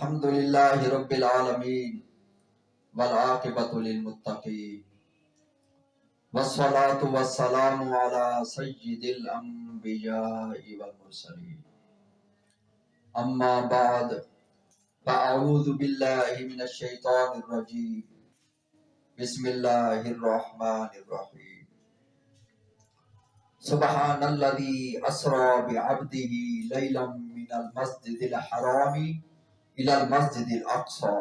الحمد للہ رب العالمین والعاقبۃ للمتقین والصلاة والسلام علی سید الانبیاء والمرسلین اما بعد فاعوذ باللہ من الشیطان الرجیم بسم اللہ الرحمن الرحیم سبحان الذی اسری بعبدہ لیلا من المسجد الحرام الى المسجد الاقصى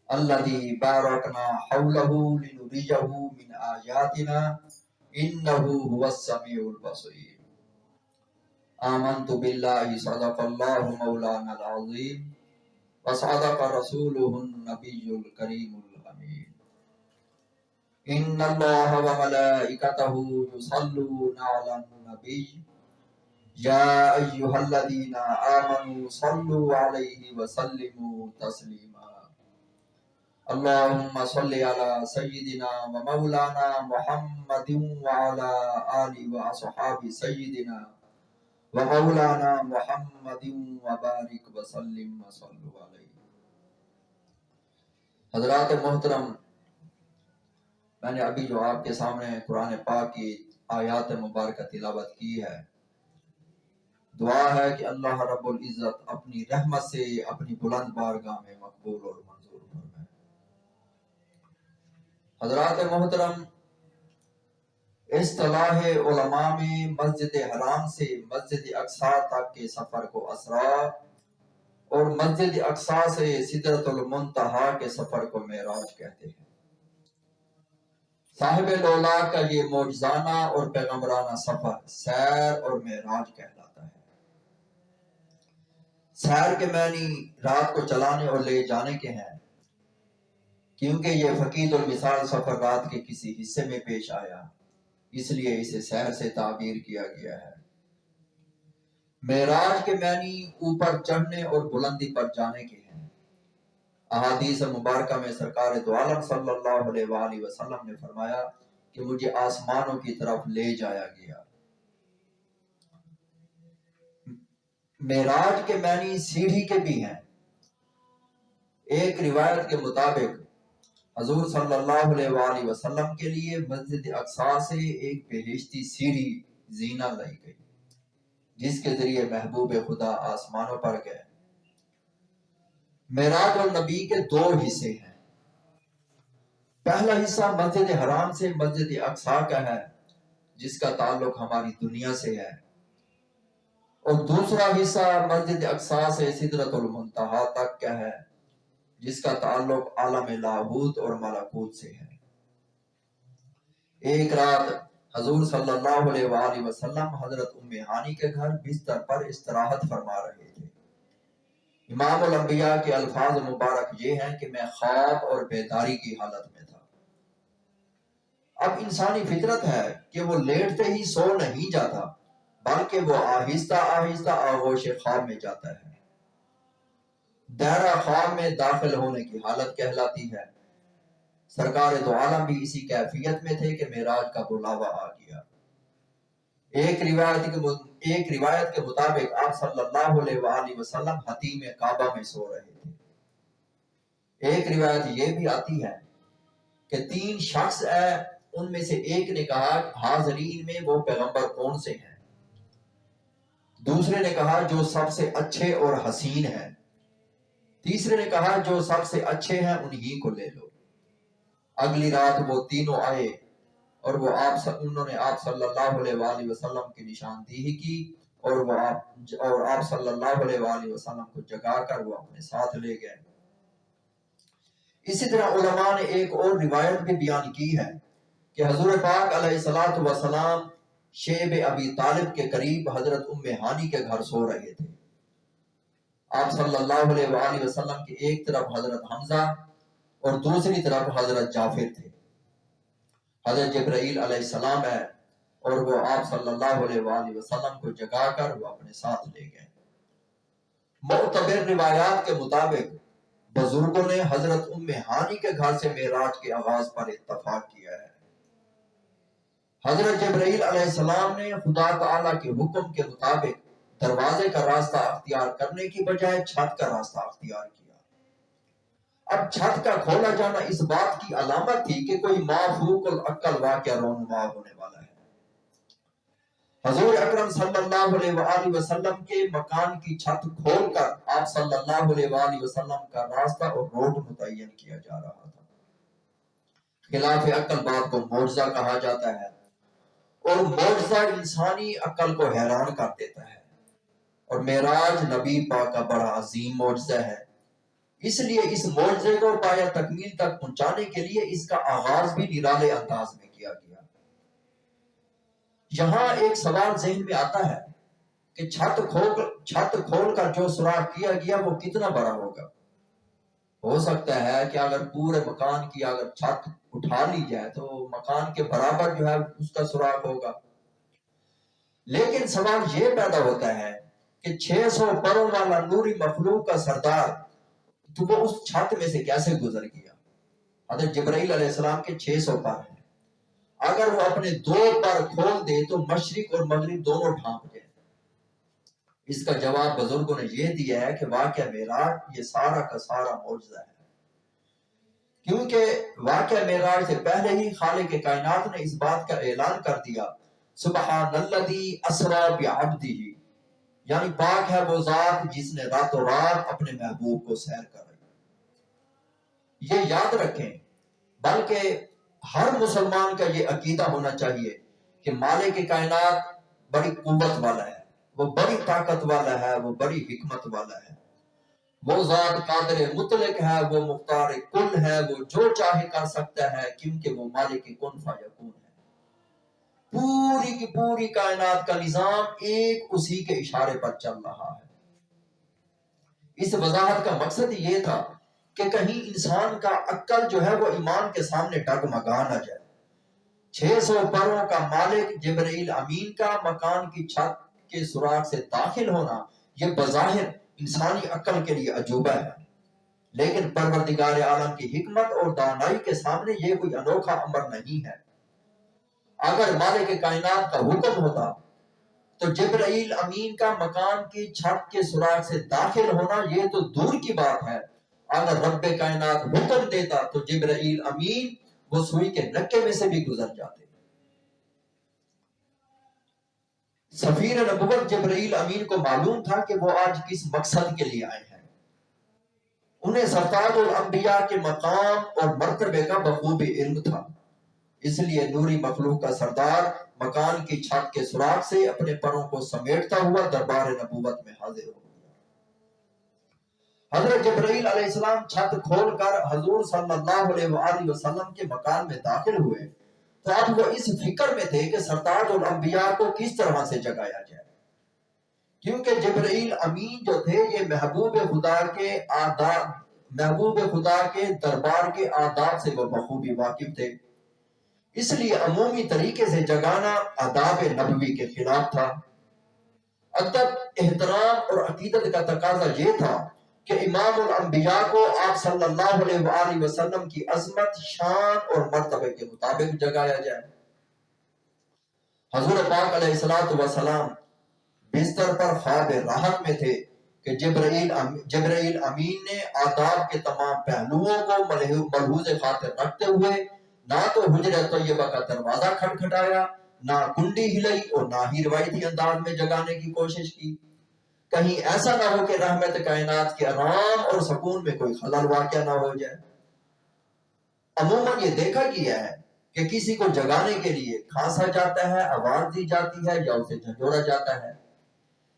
الذي باركنا حوله لنريه من آياتنا إنه هو السميع البصير آمنت بالله صدق الله مولانا العظيم وصدق رسوله النبي الكريم الأمين إن الله وملائكته يصلون على النبي يا أيها الذين آمنوا صلوا عليه وسلموا تسليما اللهم صل على سيدنا ومولانا محمد وعلى آله وأصحابه سيدنا ومولانا محمد وبارك وسلم وصلوا عليه۔ حضرات محترم، میں نے ابھی جو آپ کے سامنے قرآن پاک کی آیات مبارکہ تلاوت کی ہے، دعا ہے کہ اللہ رب العزت اپنی رحمت سے اپنی بلند بارگاہ میں مقبول اور منظور فرمائے۔ حضرات محترم، اصطلاح علماء میں مسجد حرام سے مسجد اقصی تک کے سفر کو اسرا اور مسجد اقصی سے سدرۃ المنتہا کے سفر کو معراج کہتے ہیں۔ صاحب لولاک کا یہ معجزانہ اور پیغمبرانہ سفر سیر اور معراج کہلاتا ہے۔ سیر کے معنی رات کو چلانے اور لے جانے کے ہیں، کیونکہ یہ فقید المثال سفر رات کے کسی حصے میں پیش آیا، اس لیے اسے سیر سے تعبیر کیا گیا ہے۔ معراج کے معنی اوپر چڑھنے اور بلندی پر جانے کے ہیں۔ احادیث مبارکہ میں سرکار دو عالم صلی اللہ علیہ وآلہ وسلم نے فرمایا کہ مجھے آسمانوں کی طرف لے جایا گیا۔ معراج کے معنی سیڑھی کے بھی ہیں۔ ایک روایت کے مطابق حضور صلی اللہ علیہ وآلہ وسلم کے لیے مسجد اقصی سے ایک بہشتی سیڑھی زینہ لائی گئی، جس کے ذریعے محبوب خدا آسمانوں پر گئے۔ معراج النبی کے دو حصے ہیں۔ پہلا حصہ مسجد حرام سے مسجد اقصی کا ہے، جس کا تعلق ہماری دنیا سے ہے، اور دوسرا حصہ مسجد اقصی سے سدرۃ المنتہا تک کا ہے، جس کا تعلق عالم لاہوت اور ملکوت سے ہے۔ ایک رات حضور صلی اللہ علیہ وآلہ وسلم حضرت ام ہانی کے گھر بستر پر استراحت فرما رہے تھے۔ امام الانبیاء کے الفاظ مبارک یہ ہیں کہ میں خواب اور بیداری کی حالت میں تھا۔ اب انسانی فطرت ہے کہ وہ لیٹتے ہی سو نہیں جاتا، بلکہ وہ آہستہ آہستہ آغوش خواب میں جاتا ہے۔ دائرہ خواب میں داخل ہونے کی حالت کہلاتی ہے۔ سرکار دو عالم بھی اسی کیفیت میں تھے کہ معراج کا بلاوا آ گیا۔ ایک روایت کے مطابق آپ صلی اللہ علیہ وآلہ وسلم حتیم کعبہ میں سو رہے تھے۔ ایک روایت یہ بھی آتی ہے کہ 3 شخص ہیں، ان میں سے ایک نے کہا حاضرین میں وہ پیغمبر کون سے ہیں؟ دوسرے نے کہا جو سب سے اچھے اور حسین ہیں۔ تیسرے نے کہا جو سب سے اچھے ہیں انہی کو لے لو۔ اگلی رات وہ تینوں آئے اور انہوں نے آپ صلی اللہ علیہ وآلہ وسلم کی نشاندہی کی اور آپ صلی اللہ علیہ وآلہ وسلم کو جگا کر وہ اپنے ساتھ لے گئے۔ اسی طرح علماء نے ایک اور روایت بھی بیان کی ہے کہ حضور پاک علیہ الصلوۃ والسلام شیب ابی طالب کے قریب حضرت ام ہانی کے گھر سو رہے تھے۔ آپ صلی اللہ علیہ وآلہ وسلم کی ایک طرف حضرت حمزہ اور دوسری طرف حضرت جعفر تھے۔ حضرت جبرائیل علیہ السلام ہے اور وہ آپ صلی اللہ علیہ وآلہ وسلم کو جگا کر وہ اپنے ساتھ لے گئے۔ معتبر روایات کے مطابق بزرگوں نے حضرت ام ہانی کے گھر سے معراج کے آغاز پر اتفاق کیا ہے۔ حضرت جبرائیل علیہ السلام نے خدا تعالیٰ کے حکم کے مطابق دروازے کا راستہ اختیار کرنے کی بجائے چھت کا راستہ اختیار کیا۔ اب چھت کا کھولا جانا اس بات کی علامت تھی کہ کوئی مافوق العقل واقعہ رونما ہونے والا ہے۔ حضور اکرم صلی اللہ علیہ وآلہ وسلم کے مکان کی چھت کھول کر آپ صلی اللہ علیہ وآلہ وسلم کا راستہ اور روٹ متعین کیا جا رہا تھا۔ خلاف عقل بات کو معجزہ کہا جاتا ہے، اور معجزہ انسانی عقل کو حیران کر دیتا ہے، اور معراج نبی پاک کا بڑا عظیم معجزہ ہے۔ اس لیے اس معجزے کو پایا تکمیل تک پہنچانے کے لیے اس کا آغاز بھی نرالے انداز میں کیا گیا۔ یہاں ایک سوال ذہن میں آتا ہے کہ چھت کھول کر جو سوراخ کیا گیا وہ کتنا بڑا ہوگا؟ ہو سکتا ہے کہ اگر پورے مکان کی اگر چھت اٹھا لی جائے تو مکان کے برابر جو ہے اس کا سوراخ ہوگا۔ لیکن سوال یہ پیدا ہوتا ہے کہ 600 پروں والا نوری مخلوق کا سردار تو وہ اس چھت میں سے کیسے گزر گیا؟ حضرت جبرائیل علیہ السلام کے 600 پر ہیں، اگر وہ اپنے 2 پر کھول دے تو مشرق اور مغرب دونوں ڈھانپ جائیں۔ اس کا جواب بزرگوں نے یہ دیا ہے کہ واقعہ معراج یہ سارا کا سارا معجزہ ہے، کیونکہ واقعہ معراج سے پہلے ہی خالق کائنات نے اس بات کا اعلان کر دیا، سبحان الذی اسری بعبدہ، یعنی پاک ہے وہ ذات جس نے راتوں رات اپنے محبوب کو سیر کرائی۔ یہ یاد رکھیں، بلکہ ہر مسلمان کا یہ عقیدہ ہونا چاہیے کہ مالک کائنات بڑی قوت والا ہے، وہ بڑی طاقت والا ہے، وہ بڑی حکمت والا ہے، وہ ذات قادر مطلق ہے، وہ مختار کل ہے، وہ جو چاہے کر سکتا ہے، کیونکہ وہ مالک کن فیکون ہے۔ پوری کی پوری کائنات کا نظام ایک اسی کے اشارے پر چل رہا ہے۔ اس وضاحت کا مقصد یہ تھا کہ کہیں انسان کا عقل جو ہے وہ ایمان کے سامنے ڈگمگا نہ جائے۔ 600 پروں کا مالک جبرائیل امین کا مکان کی چھت کے سوراخ سے داخل ہونا یہ بظاہر انسانی عقل کے لیے عجوبہ ہے، لیکن پروردگار عالم کی حکمت اور دانائی کے سامنے یہ کوئی انوکھا امر نہیں ہے۔ اگر مالک کائنات کا حکم ہوتا تو جبرائیل امین کا مکان کی چھت کے سوراخ سے داخل ہونا یہ تو دور کی بات ہے، اگر رب کائنات حکم دیتا تو جبرائیل امین وہ سوئی کے نکے میں سے بھی گزر جاتے۔ سفیر نبوت جبرائیل امین کو معلوم تھا کہ وہ آج کس مقصد کے لیے آئے ہیں۔ انہیں سرتاج الانبیاء کے مقام اور مرتبے کا بخوبی علم تھا، اس لیے نوری مخلوق کا سردار مکان کی چھت کے سوراخ سے اپنے پروں کو سمیٹتا ہوا دربار نبوت میں حاضر ہو گیا۔ حضرت جبرائیل علیہ السلام چھت کھول کر حضور صلی اللہ علیہ وآلہ وسلم کے مکان میں داخل ہوئے تو اب وہ اس فکر میں تھے کہ سرتاج الانبیاء کو کس طرح سے جگایا جائے، کیونکہ جبرائیل امین جو تھے یہ محبوب خدا کے دربار کے آداب سے وہ بخوبی واقف تھے، اس لیے عمومی طریقے سے جگانا آداب نبوی کے خلاف تھا۔ ادب، احترام اور عقیدت کا تقاضا یہ تھا کہ امام الانبیاء کو آپ صلی اللہ علیہ وآلہ وسلم کی عظمت، شان اور مرتبے کے مطابق جگایا جائے۔ حضور پاک علیہ السلام بستر پر خواب راحت میں تھے کہ جبرائیل امین نے آداب کے تمام پہلوؤں کو ملحوظ خاطر رکھتے ہوئے نہ تو حجرہ طیبہ کا دروازہ کھٹکھٹایا، نہ کنڈی ہلائی اور نہ ہی روایتی انداز میں جگانے کی کوشش کی۔ کہیں ایسا نہ ہو کہ رحمت کائنات کے آرام اور سکون میں کوئی خلل واقع نہ ہو جائے۔ عموماً یہ دیکھا گیا ہے کہ کسی کو جگانے کے لیے کھانسا جاتا ہے، آواز دی جاتی ہے یا اسے جھنجھوڑا جاتا ہے،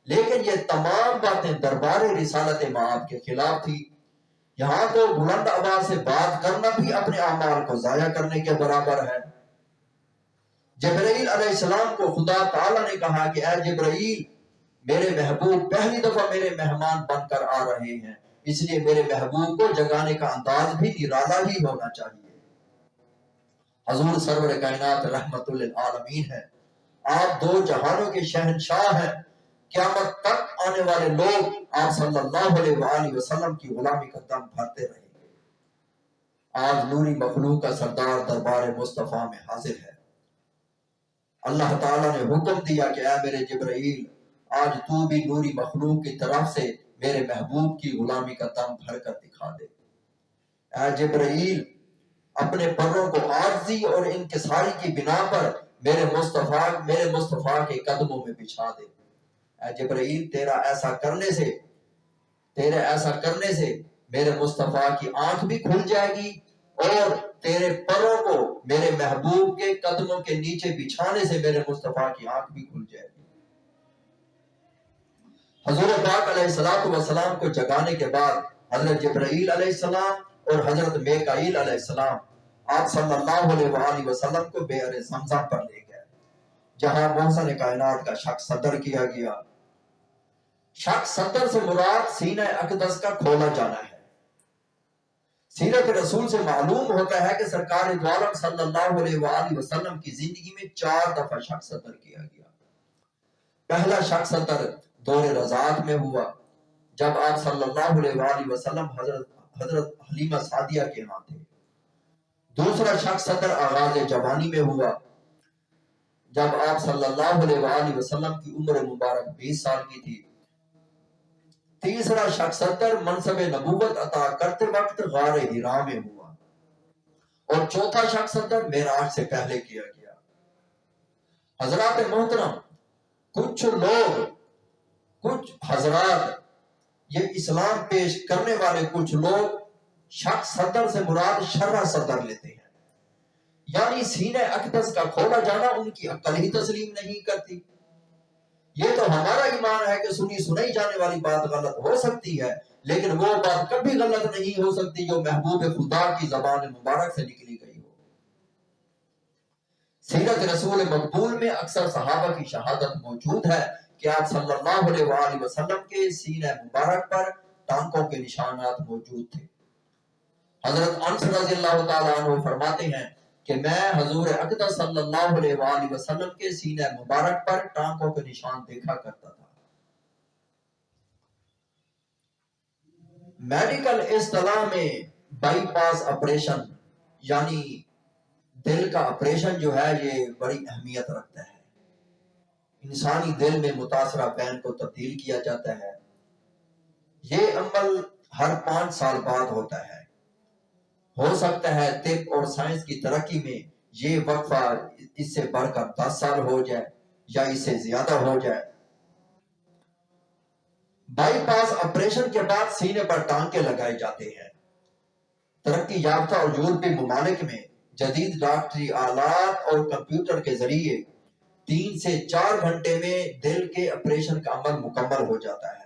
لیکن یہ تمام باتیں دربار رسالت مآب کے خلاف تھی۔ یہاں تو بلند آواز سے بات کرنا بھی اپنے اعمال کو ضائع کرنے کے برابر ہے۔ جبرائیل علیہ السلام کو خدا تعالیٰ نے کہا کہ اے جبرائیل، میرے محبوب پہلی دفعہ میرے مہمان بن کر آ رہے ہیں، اس لیے میرے محبوب کو جگانے کا انداز بھی نرالا ہی ہونا چاہیے۔ حضور سرور کائنات رحمت للعالمین ہے، آپ 2 جہانوں کے شہنشاہ ہیں، قیامت تک آنے والے لوگ آپ صلی اللہ علیہ وآلہ وسلم کی غلامی کا دم بھرتے رہیں گے۔ آج نوری مخلوق کا سردار دربار مصطفیٰ میں حاضر ہے۔ اللہ تعالیٰ نے حکم دیا کہ اے میرے جبرائیل، آج تو بھی نوری مخلوق کی طرف سے میرے محبوب کی غلامی کا دم بھر کر دکھا دے۔ اے جبرائیل اپنے پروں کو عاجزی اور انکساری کی بنا پر میرے مصطفیٰ کے قدموں میں بچھا دے۔ اے جبرائیل تیرے ایسا کرنے سے میرے مصطفیٰ کی آنکھ بھی کھل جائے گی اور تیرے پروں کو میرے محبوب کے قدموں کے نیچے بچھانے سے میرے مصطفیٰ کی آنکھ بھی کھل جائے گی۔ حضور پاک علیہ السلام کو جگانے کے بعد حضرت جبرائیل علیہ السلام اور حضرت میکائیل علیہ السلام آپ صلی اللہ علیہ وآلہ وسلم کو بئر زمزم پر لے گئے، جہاں محسن کائنات کا شق صدر کیا گیا۔ شق صدر سے مراد سینہ اقدس کا کھولا جانا ہے۔ سیرت رسول سے معلوم ہوتا ہے کہ سرکار دو عالم صلی اللہ علیہ وآلہ وسلم کی زندگی میں 4 دفعہ شق صدر کیا گیا۔ پہلا شق صدر دور رضاعت میں ہوا جب آپ صلی اللہ علیہ وآلہ وسلم حضرت حلیمہ سعدیہ کے ہاں تھے۔ دوسرا شق صدر آغاز جوانی میں ہوا جب آپ صلی اللہ علیہ وآلہ وسلم کی عمر مبارک 20 سال کی تھی۔ تیسرا شق صدر منصب نبوت عطا کرتے وقت غار حرا میں ہوا اور چوتھا شق صدر معراج سے پہلے کیا گیا۔ حضرات محترم، کچھ حضرات یہ اسلام پیش کرنے والے کچھ لوگ شق صدر سے مراد شرع صدر لیتے ہیں، یعنی سینہ اقدس کا کھولا جانا ان کی عقل ہی تسلیم نہیں کرتی۔ یہ تو ہمارا ایمان ہے کہ سنی سنائی جانے والی بات غلط ہو سکتی ہے، لیکن وہ بات کبھی غلط نہیں ہو سکتی جو محبوب خدا کی زبان مبارک سے نکلی گئی ہو۔ سیرت رسول مقبول میں اکثر صحابہ کی شہادت موجود ہے کہ آپ صلی اللہ علیہ وآلہ وسلم کے سینہ مبارک پر ٹانکوں کے نشانات موجود تھے۔ حضرت انس رضی اللہ تعالیٰ عنہ فرماتے ہیں کہ میں حضور اقدس صلی اللہ علیہ وآلہ وسلم کے سینہ مبارک پر ٹانکوں کے نشان دیکھا کرتا تھا۔ میڈیکل اصطلاح میں بائی پاس آپریشن یعنی دل کا آپریشن جو ہے یہ بڑی اہمیت رکھتا ہے۔ انسانی دل میں متاثرہ وین کو تبدیل کیا جاتا ہے۔ یہ عمل ہر 5 سال بعد ہوتا ہے۔ ہو سکتا ہے طب اور سائنس کی ترقی میں یہ وقفہ اس سے بڑھ کر 10 سال ہو جائے یا اس سے زیادہ ہو جائے۔ بائی پاس آپریشن کے بعد سینے پر ٹانکے لگائے جاتے ہیں۔ ترقی یافتہ اور یورپی ممالک میں جدید ڈاکٹری آلات اور کمپیوٹر کے ذریعے 3 سے 4 گھنٹے میں دل کے آپریشن کا عمل مکمل ہو جاتا ہے۔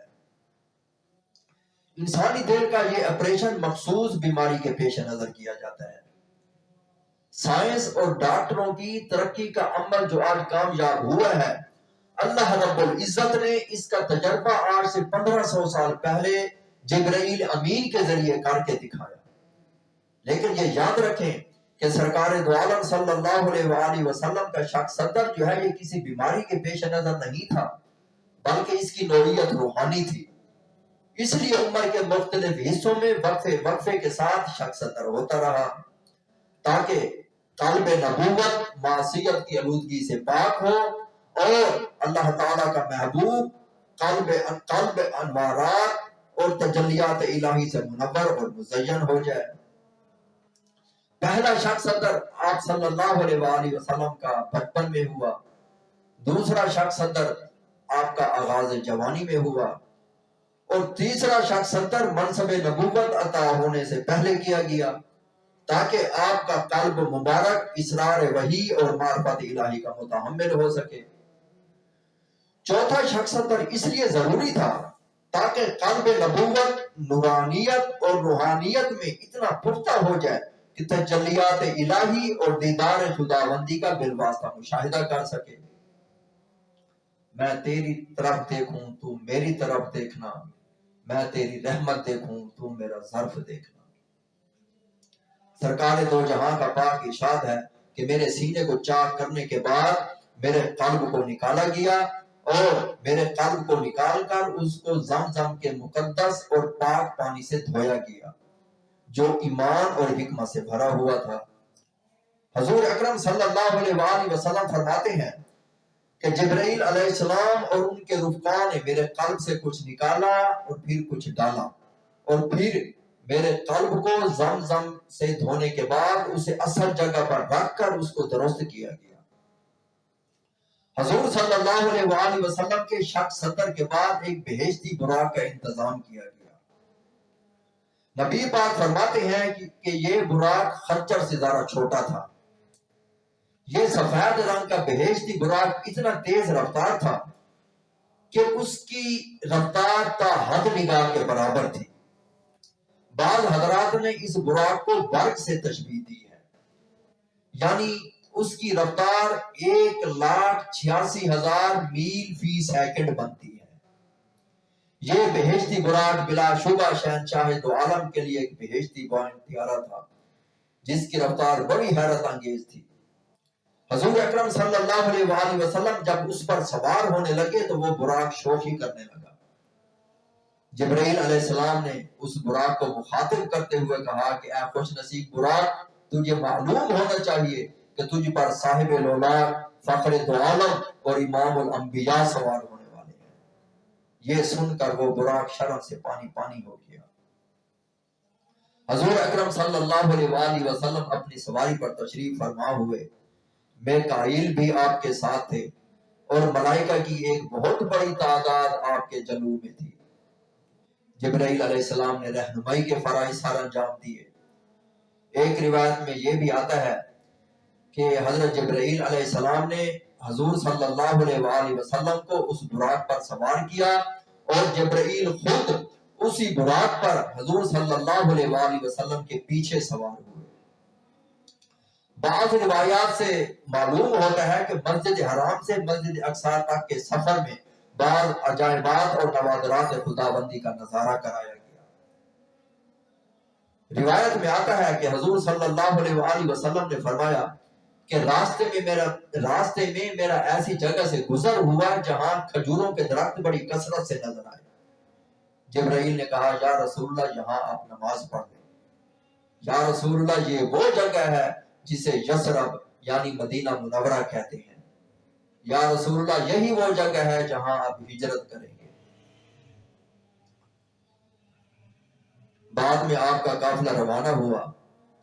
انسانی دل کا یہ آپریشن مخصوص بیماری کے پیش نظر کیا جاتا ہے۔ سائنس اور ڈاکٹروں کی ترقی کا عمل جو آج کامیاب ہوا ہے، اللہ رب العزت نے اس کا تجربہ آج سے 1500 سال پہلے جبرائیل امین کے ذریعے کر کے دکھایا۔ لیکن یہ یاد رکھیں کہ سرکار دو عالم صلی اللہ علیہ وآلہ وسلم کا شق صدر جو ہے یہ کسی بیماری کے پیش نظر نہیں تھا، بلکہ اس کی نوعیت روحانی تھی۔ اس لیے عمر کے مختلف حصوں میں وقفے کے ساتھ شق صدر ہوتا رہا تاکہ قلب نبوت معصیت کی آلودگی سے پاک ہو اور اللہ تعالیٰ کا محبوب قلب انوارات اور تجلیات الہی سے منور اور مزین ہو جائے۔ پہلا شق صدر آپ صلی اللہ علیہ وآلہ وسلم کا بچپن میں ہوا۔ دوسرا شق صدر آپ کا آغاز جوانی میں ہوا اور تیسرا شق صدر منصب نبوت عطا ہونے سے پہلے کیا گیا تاکہ آپ کا قلب مبارک اسرار وحی اور معرفت الہی کا متحمل ہو سکے۔ چوتھا شق صدر اس لیے ضروری تھا تاکہ قلب نبوت نورانیت اور روحانیت میں اتنا پختہ ہو جائے کہ تجلیات الہی اور دیدار خداوندی کا بالواسطہ مشاہدہ کر سکے۔ میں تیری طرف دیکھوں تو میری طرف دیکھنا، میں تیری رحمت دیکھوں تو میرا ظرف دیکھنا۔ سرکار دو جہاں کا پاک ارشاد ہے کہ میرے سینے کو چاک کرنے کے بعد میرے قلب کو نکالا گیا اور میرے قلب کو نکال کر اس کو زمزم کے مقدس اور پاک پانی سے دھویا گیا جو ایمان اور حکمت سے بھرا ہوا تھا۔ حضور اکرم صلی اللہ علیہ وآلہ وسلم فرماتے ہیں کہ جبرائیل علیہ السلام اور ان کے رفقا نے میرے قلب سے کچھ نکالا اور پھر کچھ ڈالا، اور پھر میرے قلب کو زمزم سے دھونے کے بعد اسے اصل جگہ پر رکھ کر اس کو درست کیا گیا۔ حضور صلی اللہ علیہ وآلہ وسلم کے شق صدر کے بعد ایک بہشتی براق کا انتظام کیا گیا۔ نبی پاک فرماتے ہیں کہ یہ براق خنجر سے ذرا چھوٹا تھا۔ یہ سفید رنگ کا بہشتی براق اتنا تیز رفتار تھا کہ اس کی رفتار تا حد نگاہ کے برابر تھی۔ بعض حضرات نے اس براق کو برق سے تشبیہ دی ہے، یعنی اس کی رفتار 1,86,000 میل فی سیکنڈ بنتی ہے۔ یہ بہشتی براق بلا شبہ شہنشاہ دو عالم کے لیے ایک بہشتی بوئنگ طیارہ تھا جس کی رفتار بڑی حیرت انگیز تھی۔ حضور اکرم صلی اللہ علیہ وآلہ وسلم جب اس پر سوار ہونے لگے تو وہ براق شوخی کرنے لگا۔ جبرائیل علیہ السلام نے اس براق کو مخاطب کرتے ہوئے کہا کہ اے خوش نصیب براق، تجھے معلوم ہونا چاہیے کہ تجھ پر صاحب لولاک، فخر دو عالم اور امام الانبیاء سوار ہونے والے ہیں۔ یہ سن کر وہ براق شرم سے پانی پانی ہو گیا۔ حضور اکرم صلی اللہ علیہ وآلہ وسلم اپنی سواری پر تشریف فرما ہوئے، میکائیل بھی آپ کے ساتھ تھے اور ملائکہ کی ایک بہت بڑی تعداد آپ کے جلو میں تھی۔ جبرائیل علیہ السلام نے رہنمائی کے فرائض سر انجام دیے۔ ایک روایت میں یہ بھی آتا ہے کہ حضرت جبرائیل علیہ السلام نے حضور صلی اللہ علیہ وآلہ وسلم کو اس براق پر سوار کیا اور جبرائیل خود اسی براق پر حضور صلی اللہ علیہ وآلہ وسلم کے پیچھے سوار ہوئے۔ بعض روایات سے معلوم ہوتا ہے کہ مسجد حرام سے مسجد اقصی تک کے سفر میں بعض عجائبات اور نوادرات خداوندی کا نظارہ کرایا گیا۔ روایت میں آتا ہے کہ حضور صلی اللہ علیہ وآلہ وسلم نے فرمایا کہ راستے میں میرا ایسی جگہ سے گزر ہوا جہاں کھجوروں کے درخت بڑی کثرت سے نظر آئے۔ جبرائیل نے کہا یا رسول اللہ یہاں آپ نماز پڑھ لیں۔ یا رسول اللہ یہ وہ جگہ ہے جسے یثرب یعنی مدینہ منورہ کہتے ہیں۔ یا رسول اللہ یہی وہ جگہ ہے جہاں آپ ہجرت کریں گے۔ بعد میں آپ کا قافلہ روانہ ہوا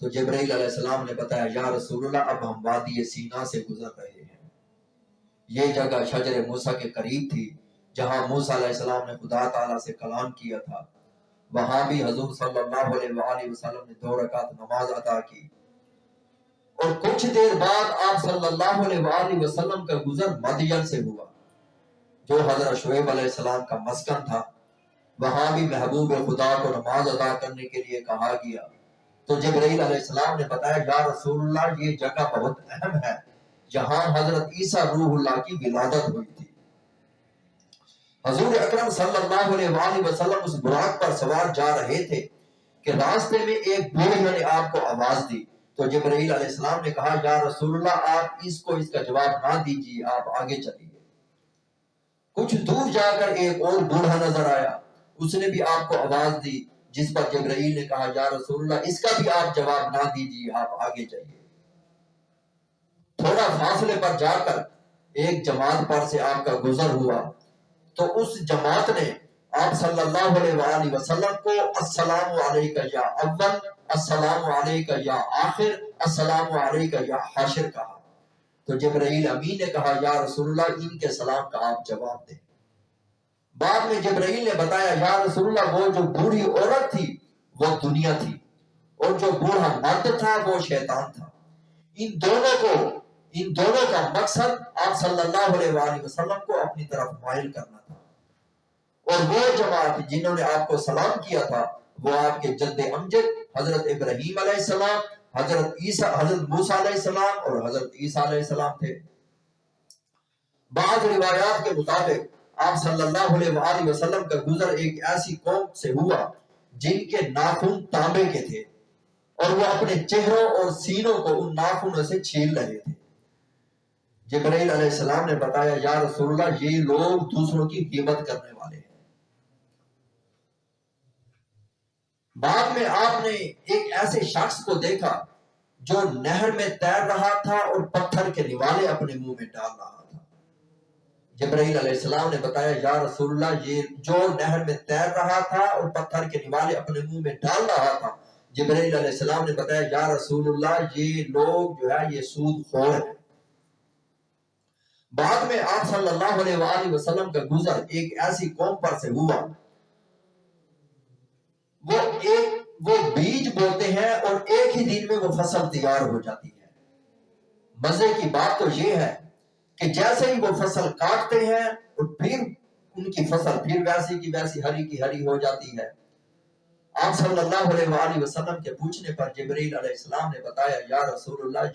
تو جبرائیل علیہ السلام نے بتایا یا رسول اللہ اب ہم وادی سینا سے گزر رہے ہیں۔ یہ جگہ شجر موسیٰ کے قریب تھی جہاں موسیٰ علیہ السلام نے خدا تعالیٰ سے کلام کیا تھا۔ وہاں بھی حضور صلی اللہ علیہ وآلہ وسلم نے 2 رکعت نماز ادا کی اور کچھ دیر بعد آپ صلی اللہ علیہ وآلہ وسلم کا گزر مدین سے ہوا جو حضرت شعیب علیہ السلام کا مسکن تھا۔ وہاں بھی محبوب خدا کو نماز ادا کرنے کے لیے کہا گیا تو جبرائیل علیہ السلام نے بتایا یا رسول اللہ یہ جگہ بہت اہم ہے جہاں حضرت عیسیٰ روح اللہ کی ولادت ہوئی تھی۔ حضور اکرم صلی اللہ علیہ وآلہ وسلم اس براق پر سوار جا رہے تھے کہ راستے میں ایک بوڑھے نے آپ کو آواز دی تو جبرائیل علیہ السلام نے کہا یا رسول اللہ آپ اس کو اس کا جواب نہ دیجیے، آپ آگے چلیے۔ کچھ دور جا کر ایک اور بوڑھا نظر آیا، اس نے بھی آپ کو آواز دی جس پر جبرائیل نے کہا یا رسول اللہ اس کا بھی آپ جواب نہ دیجیے، آپ آگے جائیے۔ تھوڑا فاصلے پر جا کر ایک جماعت پر سے آپ کا گزر ہوا تو اس جماعت نے آپ صلی اللہ علیہ وآلہ وسلم کو السلام علیکہ یا اول، السلام علیکہ یا آخر، السلام علیکہ یا حاشر کہا تو جبرائیل امین نے کہا یا رسول اللہ ان کے سلام کا آپ جواب دیں۔ بعد میں جبرائیل نے بتایا یا رسول اللہ وہ جو بوڑھی عورت تھی وہ دنیا تھی اور جو بوڑھا مرد تھا وہ شیطان تھا۔ ان دونوں کا مقصد آپ صلی اللہ علیہ وآلہ وسلم کو اپنی طرف مائل کرنا تھا، اور وہ جماعت جنہوں نے آپ کو سلام کیا تھا وہ آپ کے جد امجد حضرت ابراہیم علیہ السلام، حضرت موسیٰ علیہ السلام اور حضرت عیسیٰ علیہ السلام تھے۔ بعض روایات کے مطابق آپ صلی اللہ علیہ وآلہ وسلم کا گزر ایک ایسی قوم سے ہوا جن کے ناخن تانبے کے تھے اور وہ اپنے چہروں اور سینوں کو ان ناخنوں سے چھیل رہے تھے۔ جبرائیل علیہ السلام نے بتایا یا رسول اللہ یہ لوگ دوسروں کی غیبت کرنے والے ہیں۔ بعد میں آپ نے ایک ایسے شخص کو دیکھا جو نہر میں تیر رہا تھا اور پتھر کے نوالے اپنے منہ میں ڈال رہا تھا۔ جبرائیل علیہ السلام نے بتایا یا رسول اللہ یہ جو نہر میں تیر رہا تھا اور پتھر کے نوالے اپنے منہ میں ڈال رہا تھا، جبرائیل علیہ السلام نے بتایا یا رسول اللہ یہ لوگ جو ہے یہ سود خور ہیں۔ بعد میں آپ صلی اللہ علیہ وآلہ وسلم کا گزر ایک ایسی قوم پر سے ہوا، وہ بیج بوتے ہیں اور ایک ہی دن میں وہ فصل تیار ہو جاتی ہے۔ مزے کی بات تو یہ ہے کہ جیسے ہی وہ فصل کاٹتے ہیں اور پھر ان کی فصل پھر ویسی کی ویسی ہری کی ہری ہو جاتی ہے۔ آپ صلی اللہ علیہ وآلہ وسلم کے پوچھنے پر جبرائیل علیہ السلام نے بتایا یا رسول اللہ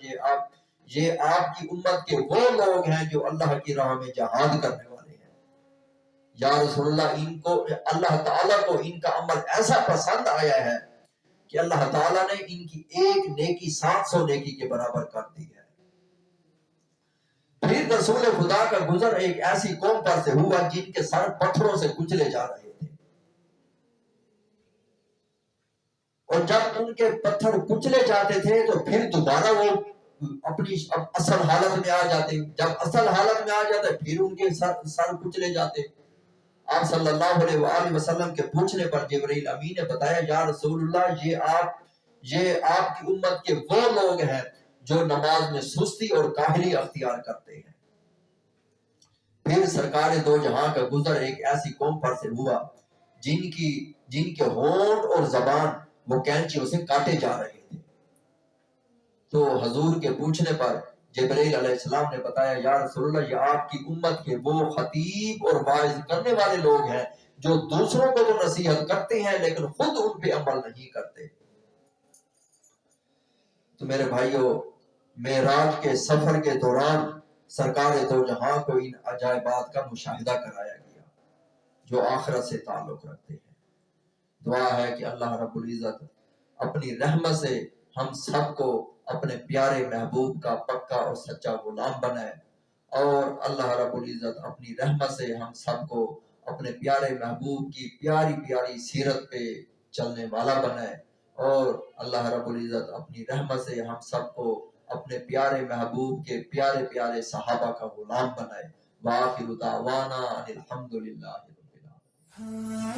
یہ آپ کی امت کے وہ لوگ ہیں جو اللہ کی راہ میں جہاد کرنے والے ہیں۔ یا رسول اللہ ان کو اللہ تعالیٰ کو ان کا عمل ایسا پسند آیا ہے کہ اللہ تعالیٰ نے ان کی ایک نیکی 700 نیکی کے برابر کر دی ہے۔ پھر رسول خدا کا گزر ایک ایسی قوم پر سے ہوا جن کے سر پتھروں سے کچلے جا رہے تھے، اور جب ان کے پتھر کچلے جاتے تھے تو پھر دوبارہ وہ اپنی اصل حالت میں آ جاتے، جب اصل حالت میں آ جاتے پھر ان کے سر کچلے جاتے۔ آپ صلی اللہ علیہ وآلہ وسلم کے پوچھنے پر جبرائیل امین نے بتایا یا رسول اللہ یہ آپ کی امت کے وہ لوگ ہیں جو نماز میں سستی اور کاہلی اختیار کرتے ہیں۔ پھر سرکار دو جہاں کا گزر ایک ایسی قوم پر سے ہوا جن کے ہونٹ اور زبان وہ کینچیوں سے کاٹے جا رہے تھے۔ تو حضور کے پوچھنے پر جبرائیل علیہ السلام نے بتایا یا رسول اللہ یہ آپ کی امت کے وہ خطیب اور واعظ کرنے والے لوگ ہیں جو دوسروں کو تو نصیحت کرتے ہیں لیکن خود ان پہ عمل نہیں کرتے۔ تو میرے بھائیوں، معراج کے سفر کے دوران سرکار دو جہاں کو ان عجائبات کا مشاہدہ کرایا گیا جو آخرت سے تعلق رکھتے ہیں۔ دعا ہے کہ اللہ رب العزت اپنی رحمت سے ہم سب کو اپنے پیارے محبوب کا پکا اور سچا غلام بنائے، اور اللہ رب العزت اپنی رحمت سے ہم سب کو اپنے پیارے محبوب کی پیاری پیاری سیرت پہ چلنے والا بنائے، اور اللہ رب العزت اپنی رحمت سے ہم سب کو اپنے پیارے محبوب کے پیارے پیارے صحابہ کا غلام بنائے۔ وآخر دعوانا ان الحمدللہ رب العالمین۔